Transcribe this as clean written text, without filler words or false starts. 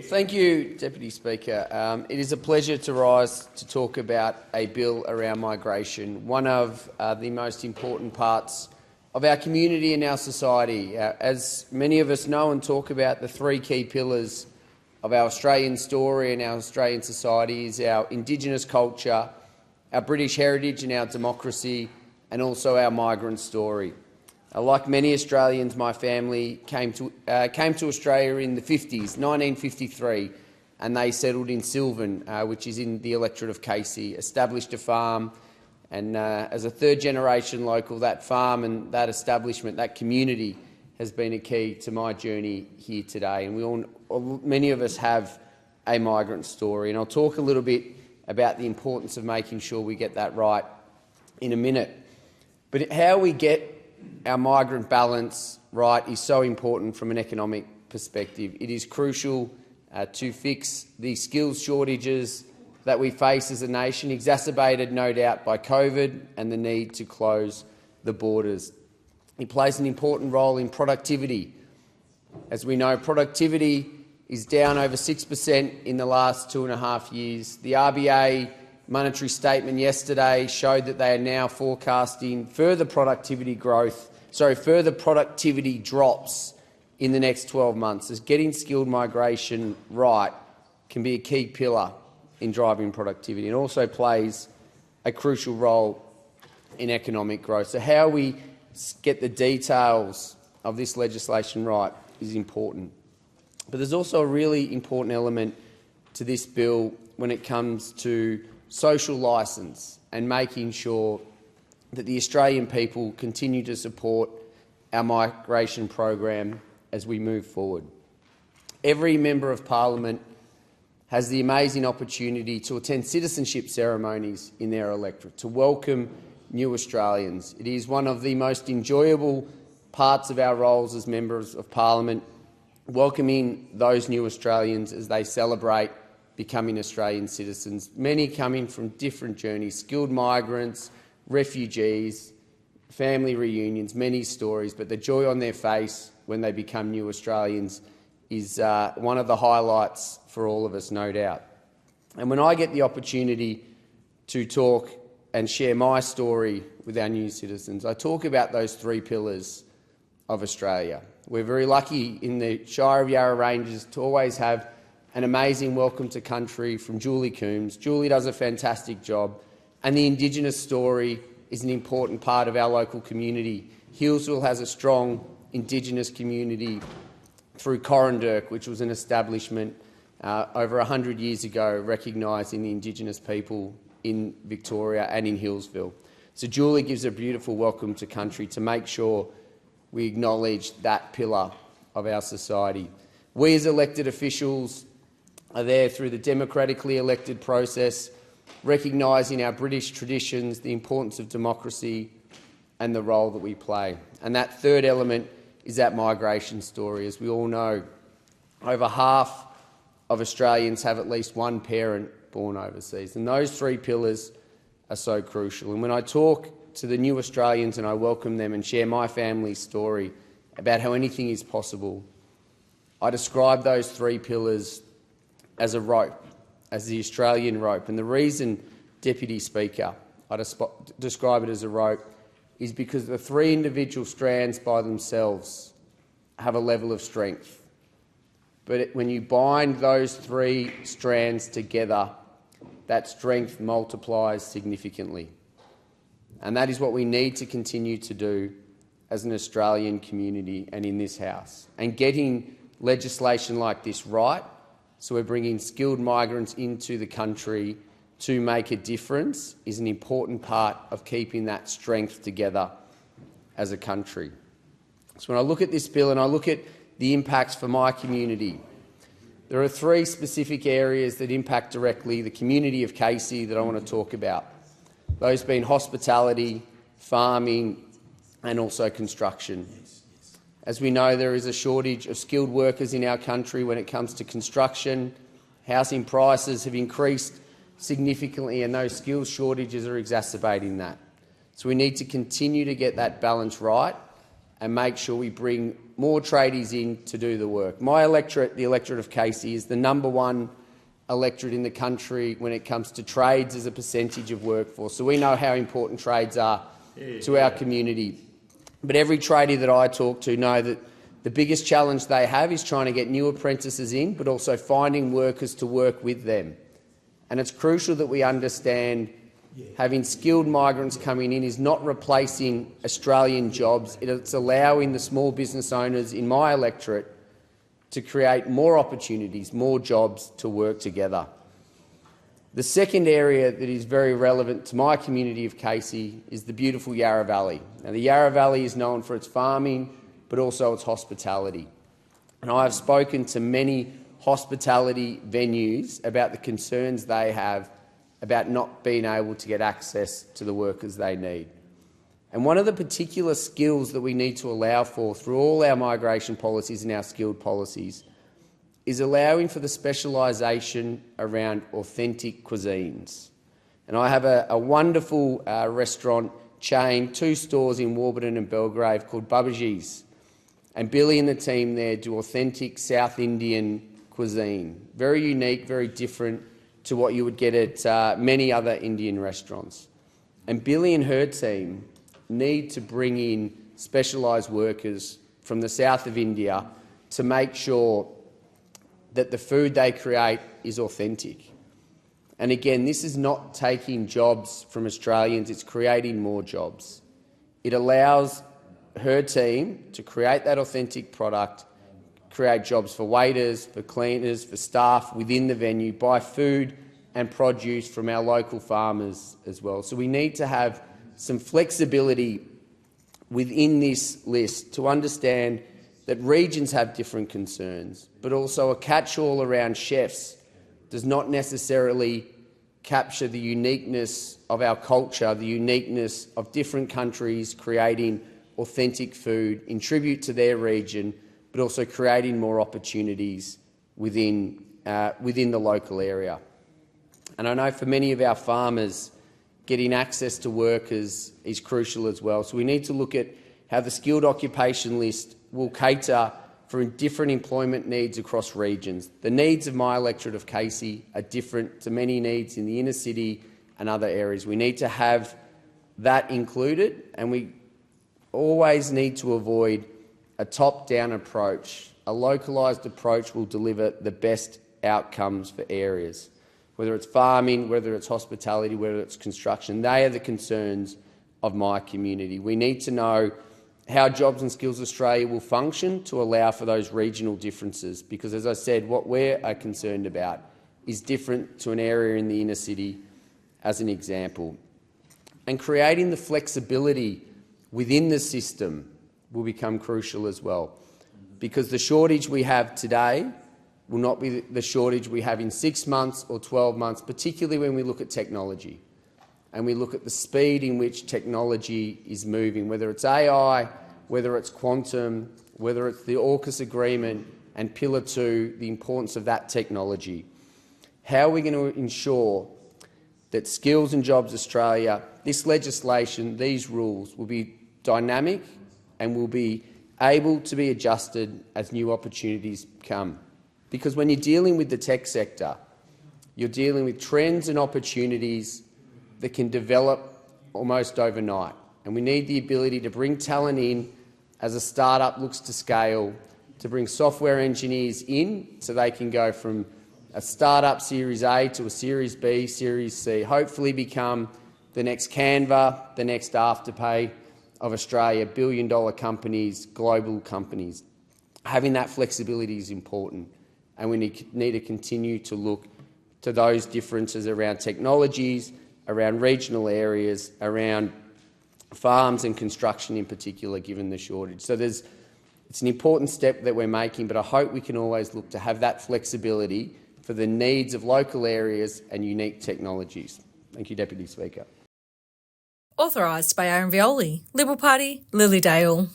Thank you, Deputy Speaker. It is a pleasure to rise to talk about a bill around migration, one of the most important parts of our community and our society. As many of us know and talk about, the three key pillars of our Australian story and our Australian society is our Indigenous culture, our British heritage and our democracy, and also our migrant story. Like many Australians, my family came to Australia in the 50s, 1953, and they settled in Sylvan, which is in the electorate of Casey, established a farm, and as a third-generation local, that farm and that establishment, that community, has been a key to my journey here today. And many of us have a migrant story, and I'll talk a little bit about the importance of making sure we get that right in a minute. But how we get our migrant balance right is so important from an economic perspective. It is crucial to fix the skills shortages that we face as a nation, exacerbated no doubt by COVID and the need to close the borders. It plays an important role in productivity. As we know, productivity is down over 6% in the last 2.5 years. The RBA monetary statement yesterday showed that they are now forecasting further productivity drops in the next 12 months, as getting skilled migration right can be a key pillar in driving productivity and also plays a crucial role in economic growth. So how we get the details of this legislation right is important. But there's also a really important element to this bill when it comes to social licence and making sure that the Australian people continue to support our migration program as we move forward. Every Member of Parliament has the amazing opportunity to attend citizenship ceremonies in their electorate, to welcome new Australians. It is one of the most enjoyable parts of our roles as Members of Parliament, welcoming those new Australians as they celebrate becoming Australian citizens, many coming from different journeys, skilled migrants, refugees, family reunions, many stories, but the joy on their face when they become new Australians is one of the highlights for all of us, no doubt. And when I get the opportunity to talk and share my story with our new citizens, I talk about those three pillars of Australia. We're very lucky in the Shire of Yarra Ranges to always have an amazing welcome to country from Julie Coombs. Julie does a fantastic job, and the Indigenous story is an important part of our local community. Healesville has a strong Indigenous community through Corranderk, which was an establishment over 100 years ago recognising the Indigenous people in Victoria and in Healesville. So Julie gives a beautiful welcome to country to make sure we acknowledge that pillar of our society. We as elected officials are there through the democratically elected process, recognising our British traditions, the importance of democracy and the role that we play. And that third element is that migration story. As we all know, over half of Australians have at least one parent born overseas, and those three pillars are so crucial. And when I talk to the new Australians and I welcome them and share my family's story about how anything is possible, I describe those three pillars as a rope, as the Australian rope. And the reason, Deputy Speaker, I describe it as a rope is because the three individual strands by themselves have a level of strength. But when you bind those three strands together, that strength multiplies significantly. And that is what we need to continue to do as an Australian community and in this House. And getting legislation like this right, so we're bringing skilled migrants into the country to make a difference, is an important part of keeping that strength together as a country. So when I look at this bill and I look at the impacts for my community, there are three specific areas that impact directly the community of Casey that I want to talk about. Those being hospitality, farming and also construction. As we know, there is a shortage of skilled workers in our country when it comes to construction. Housing prices have increased significantly and those skills shortages are exacerbating that. So we need to continue to get that balance right and make sure we bring more tradies in to do the work. My electorate, the electorate of Casey, is the #1 electorate in the country when it comes to trades as a percentage of workforce. So we know how important trades are to our community. But every tradie that I talk to know that the biggest challenge they have is trying to get new apprentices in, but also finding workers to work with them. And it's crucial that we understand having skilled migrants coming in is not replacing Australian jobs. It's allowing the small business owners in my electorate to create more opportunities, more jobs to work together. The second area that is very relevant to my community of Casey is the beautiful Yarra Valley. Now, the Yarra Valley is known for its farming, but also its hospitality. And I have spoken to many hospitality venues about the concerns they have about not being able to get access to the workers they need. And one of the particular skills that we need to allow for through all our migration policies and our skilled policies is allowing for the specialisation around authentic cuisines. And I have a wonderful restaurant chain, 2 stores in Warburton and Belgrave called Babaji's. And Billy and the team there do authentic South Indian cuisine. Very unique, very different to what you would get at many other Indian restaurants. And Billy and her team need to bring in specialised workers from the south of India to make sure that the food they create is authentic. And again, this is not taking jobs from Australians, it's creating more jobs. It allows her team to create that authentic product, create jobs for waiters, for cleaners, for staff within the venue, buy food and produce from our local farmers as well. So we need to have some flexibility within this list to understand that regions have different concerns, but also a catch-all around chefs does not necessarily capture the uniqueness of our culture, the uniqueness of different countries creating authentic food in tribute to their region, but also creating more opportunities within the local area. And I know for many of our farmers, getting access to workers is crucial as well. So we need to look at how the skilled occupation list will cater for different employment needs across regions. The needs of my electorate of Casey are different to many needs in the inner city and other areas. We need to have that included, and we always need to avoid a top-down approach. A localised approach will deliver the best outcomes for areas, whether it's farming, whether it's hospitality, whether it's construction. They are the concerns of my community. We need to know how Jobs and Skills Australia will function to allow for those regional differences, because, as I said, what we're concerned about is different to an area in the inner city, as an example. And creating the flexibility within the system will become crucial as well, because the shortage we have today will not be the shortage we have in 6 months or 12 months, particularly when we look at technology and we look at the speed in which technology is moving, whether it's AI, whether it's quantum, whether it's the AUKUS agreement and Pillar 2, the importance of that technology. How are we going to ensure that Skills and Jobs Australia, this legislation, these rules will be dynamic and will be able to be adjusted as new opportunities come? Because when you're dealing with the tech sector, you're dealing with trends and opportunities that can develop almost overnight. And we need the ability to bring talent in as a startup looks to scale, to bring software engineers in so they can go from a startup Series A to a Series B, Series C, hopefully become the next Canva, the next Afterpay of Australia, billion-dollar companies, global companies. Having that flexibility is important, and we need to continue to look to those differences around technologies, around regional areas, around farms and construction in particular, given the shortage. So it's an important step that we're making, but I hope we can always look to have that flexibility for the needs of local areas and unique technologies. Thank you, Deputy Speaker. Authorised by Aaron Violi, Liberal Party, Lilydale.